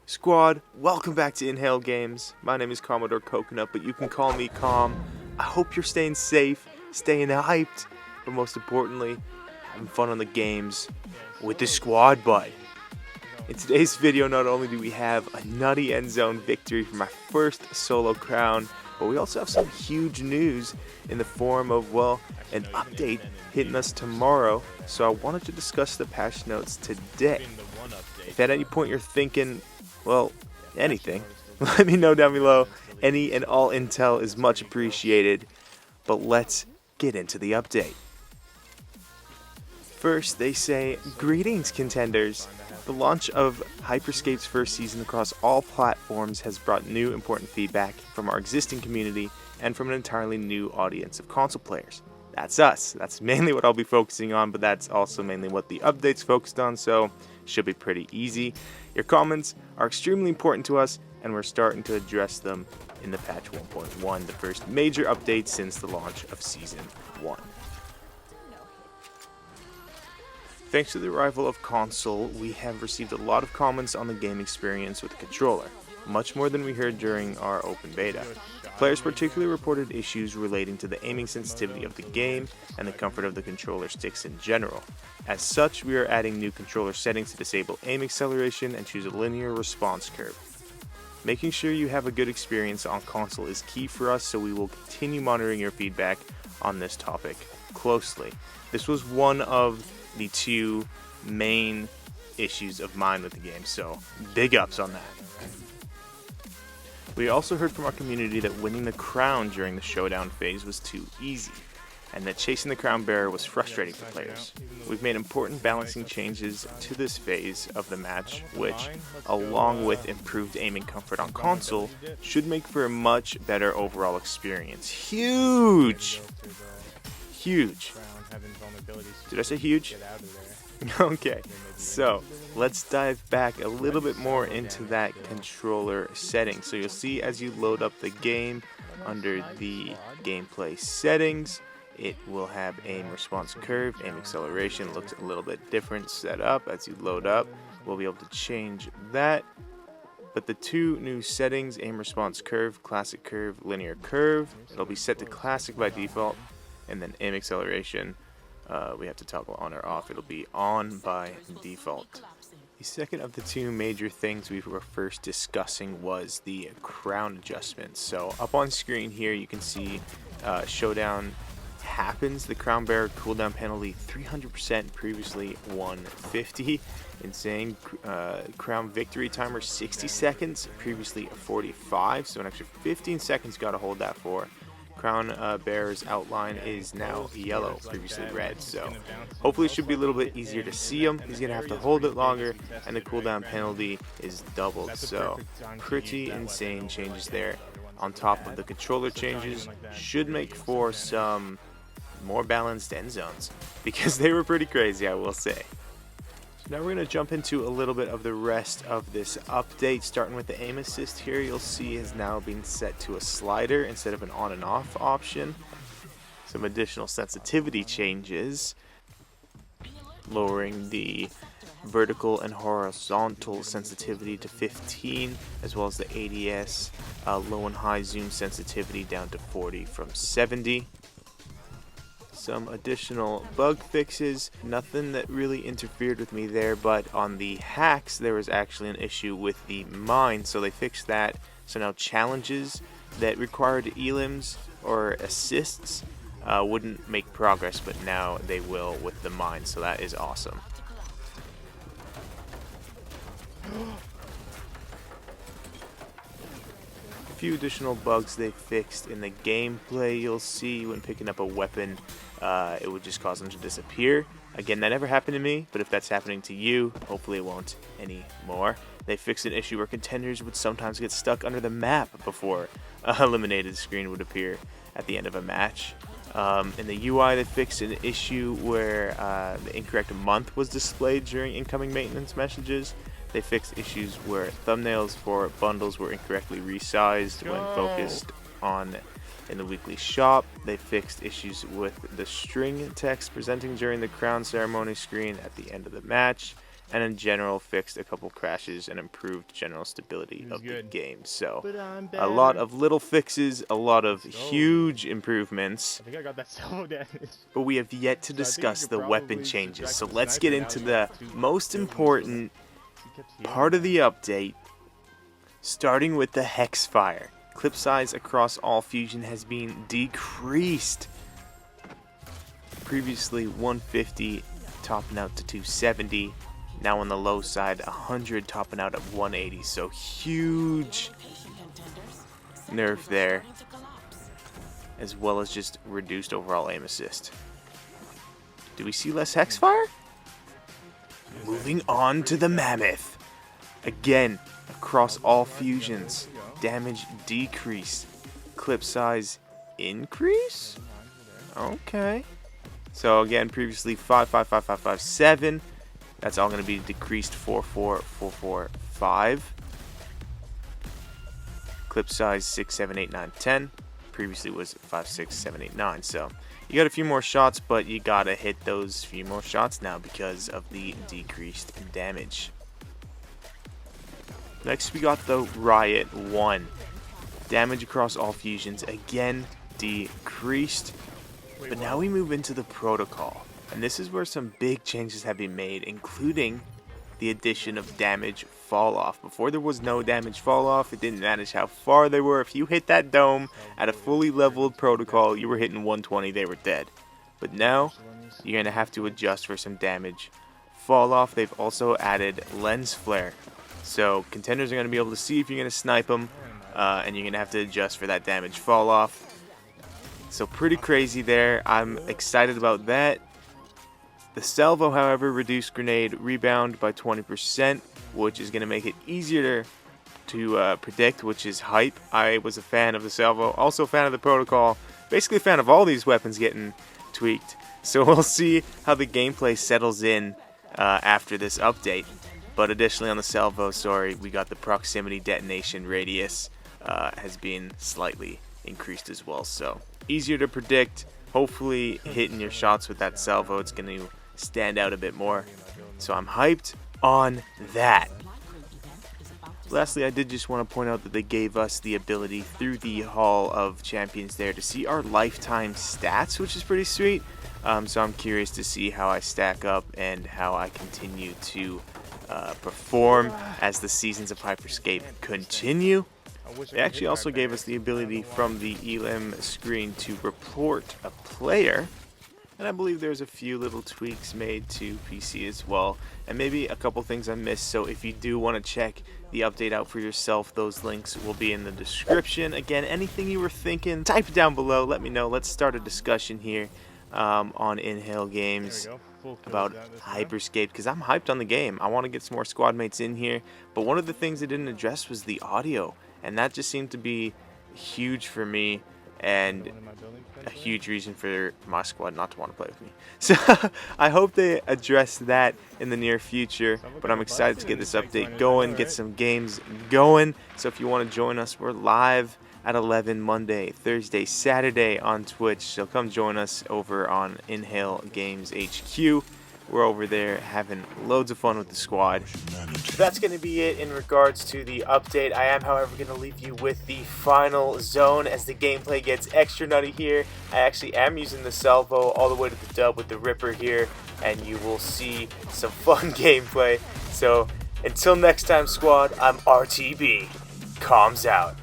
Squad, welcome back to Inhale Games. My name is Commodore Coconut, but you can call me Calm. I hope you're staying safe, staying hyped, but most importantly, having fun on the games with the squad bud. In today's video, not only do we have a nutty end zone victory for my first solo crown, but we also have some huge news in the form of, well, an update hitting us tomorrow. So I wanted to discuss the patch notes today. If at any point you're thinking, well, anything, let me know down below. Any and all intel is much appreciated. But let's get into the update. First, they say, greetings contenders. The launch of HYPERSCAPE's first season across all platforms has brought new important feedback from our existing community and from an entirely new audience of console players. That's us. That's mainly what I'll be focusing on, but that's also mainly what the update's focused on, so should be pretty easy. Your comments are extremely important to us, and we're starting to address them in the patch 1.1, the first major update since the launch of Season 1. Thanks to the arrival of console, we have received a lot of comments on the game experience with the controller, much more than we heard during our open beta. Players particularly reported issues relating to the aiming sensitivity of the game and the comfort of the controller sticks in general. As such, we are adding new controller settings to disable aim acceleration and choose a linear response curve. Making sure you have a good experience on console is key for us, so we will continue monitoring your feedback on this topic closely. This was one of the two main issues of mine with the game, so big ups on that. We also heard from our community that winning the crown during the showdown phase was too easy, and that chasing the crown bearer was frustrating for players. We've made important balancing changes to this phase of the match, which, along with improved aiming comfort on console, should make for a much better overall experience. Huge! Huge. Did I say huge? Okay, so let's dive back a little bit more into that controller setting. So you'll see as you load up the game under the gameplay settings, it will have aim response curve, aim acceleration looks a little bit different set up as you load up. We'll be able to change that. But the two new settings, aim response curve, classic curve, linear curve, it'll be set to classic by default, and then aim acceleration, we have to toggle on or off. It'll be on by default. The second of the two major things we were first discussing was the crown adjustments. So up on screen here you can see showdown happens. The crown bearer cooldown penalty 300%, previously 150. Insane. Crown victory timer 60 seconds, previously 45. So an extra 15 seconds got to hold that for. Crown bearer's outline is now yellow, previously red, so hopefully it should be a little bit easier to see him. He's going to have to hold it longer, and the cooldown penalty is doubled, so pretty insane changes there. On top of the controller changes, should make for some more balanced end zones, because they were pretty crazy, I will say. Now we're going to jump into a little bit of the rest of this update, starting with the aim assist here. You'll see has now been set to a slider instead of an on and off option. Some additional sensitivity changes, lowering the vertical and horizontal sensitivity to 15, as well as the ADS low and high zoom sensitivity down to 40 from 70. Some additional bug fixes, nothing that really interfered with me there, but on the hacks there was actually an issue with the mine, so they fixed that. So now challenges that required elims or assists wouldn't make progress, but now they will with the mine, so that is awesome. A few additional bugs they fixed in the gameplay. You'll see when picking up a weapon, it would just cause them to disappear. Again, that never happened to me, but if that's happening to you, hopefully it won't anymore. They fixed an issue where contenders would sometimes get stuck under the map before a eliminated screen would appear at the end of a match. In the UI, they fixed an issue where the incorrect month was displayed during incoming maintenance messages. They fixed issues where thumbnails for bundles were incorrectly resized when focused on in the weekly shop. They fixed issues with the string text presenting during the crown ceremony screen at the end of the match. and in general fixed a couple crashes and improved general stability of the game. So a lot of little fixes, a lot of huge improvements. I think I got that salvo damage. But we have yet to discuss the weapon changes. So let's get into the most important part of the update, starting with the Hex Fire. Clip size across all fusion has been decreased. Previously 150, topping out to 270. Now on the low side, 100, topping out at 180. So huge nerf there, as well as just reduced overall aim assist. Do we see less Hex Fire? Moving on to the Mammoth. Again, across all fusions, damage decrease, clip size increase? Okay. So again, previously 5, 5, 5, 5, 5, 7. That's all going to be decreased 4, 4, 4, 4, 5. Clip size 6, 7, 8, 9, 10. Previously was 5, 6, 7, 8, 9. So you got a few more shots, but you got to hit those few more shots now because of the decreased damage. Next we got the Riot 1. Damage across all fusions again decreased. But now we move into the protocol. And this is where some big changes have been made, including the addition of damage fall off. Before there was no damage fall off, it didn't matter how far they were. If you hit that dome at a fully leveled protocol, you were hitting 120, they were dead. But now, you're going to have to adjust for some damage fall off. They've also added lens flare. So contenders are going to be able to see if you're going to snipe them, and you're going to have to adjust for that damage fall off. So pretty crazy there. I'm excited about that. The salvo, however, reduced grenade rebound by 20%, which is going to make it easier to predict, which is hype. I was a fan of the salvo, also a fan of the protocol, basically a fan of all these weapons getting tweaked. So we'll see how the gameplay settles in after this update. But additionally on the salvo, we got the proximity detonation radius has been slightly increased as well. So easier to predict. Hopefully hitting your shots with that salvo, it's going to stand out a bit more. So I'm hyped on that. Lastly, I did just want to point out that they gave us the ability through the Hall of Champions there to see our lifetime stats, which is pretty sweet. So I'm curious to see how I stack up and how I continue to perform as the seasons of HYPERSCAPE continue. They actually also gave us the ability from the elim screen to report a player. And I believe there's a few little tweaks made to PC as well, and maybe a couple things I missed. So if you do want to check the update out for yourself, those links will be in the description. Again, anything you were thinking, type it down below, let me know. Let's start a discussion here on Inhale Games about HYPERSCAPE, because I'm hyped on the game. I want to get some more squad mates in here, but one of the things they didn't address was the audio, and that just seemed to be huge for me, and a huge reason for my squad not to want to play with me. So I hope they address that in the near future, but I'm excited to get this update going, get some games going. So if you want to join us, we're live at 11 Monday, Thursday, Saturday on Twitch. So come join us over on Inhale Games HQ. We're over there having loads of fun with the squad. That's going to be it in regards to the update. I am, however, going to leave you with the final zone as the gameplay gets extra nutty here. I actually am using the salvo all the way to the dub with the Ripper here, and you will see some fun gameplay. So until next time, squad, I'm RTB. Comms out.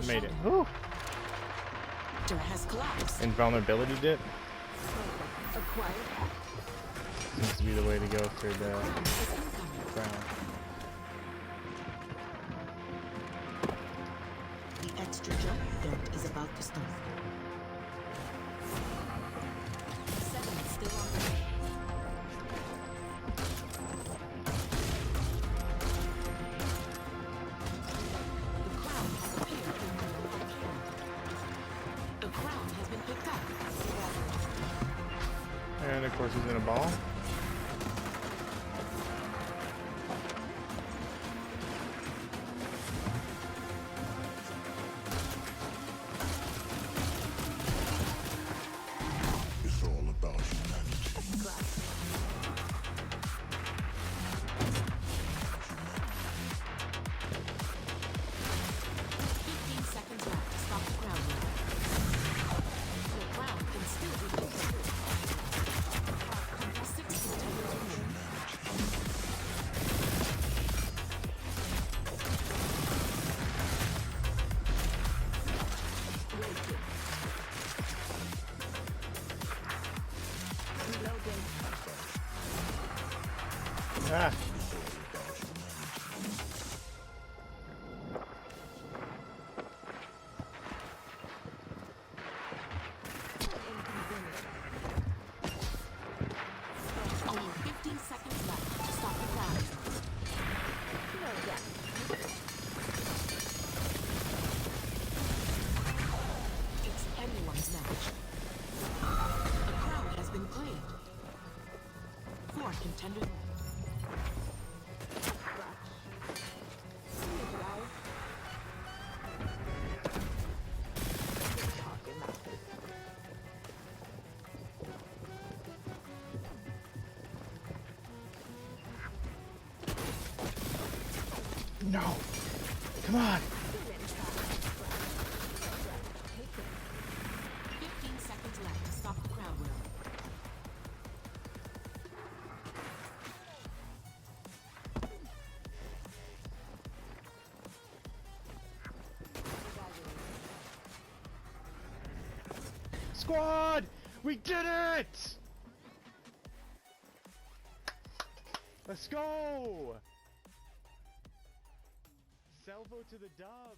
Made it. Woo. Invulnerability dip. Seems to be the way to go for the crown. The extra jump build is about to start. 7 is still on the way. And of course he's in a ball. Ah! Only 15 seconds left to stop the crowd. It's anyone's match. A crowd has been claimed. 4 contenders. No! Come on! 15 seconds left to stop the crowd wheel. Squad! We did it! Let's go! Salvo to the dub!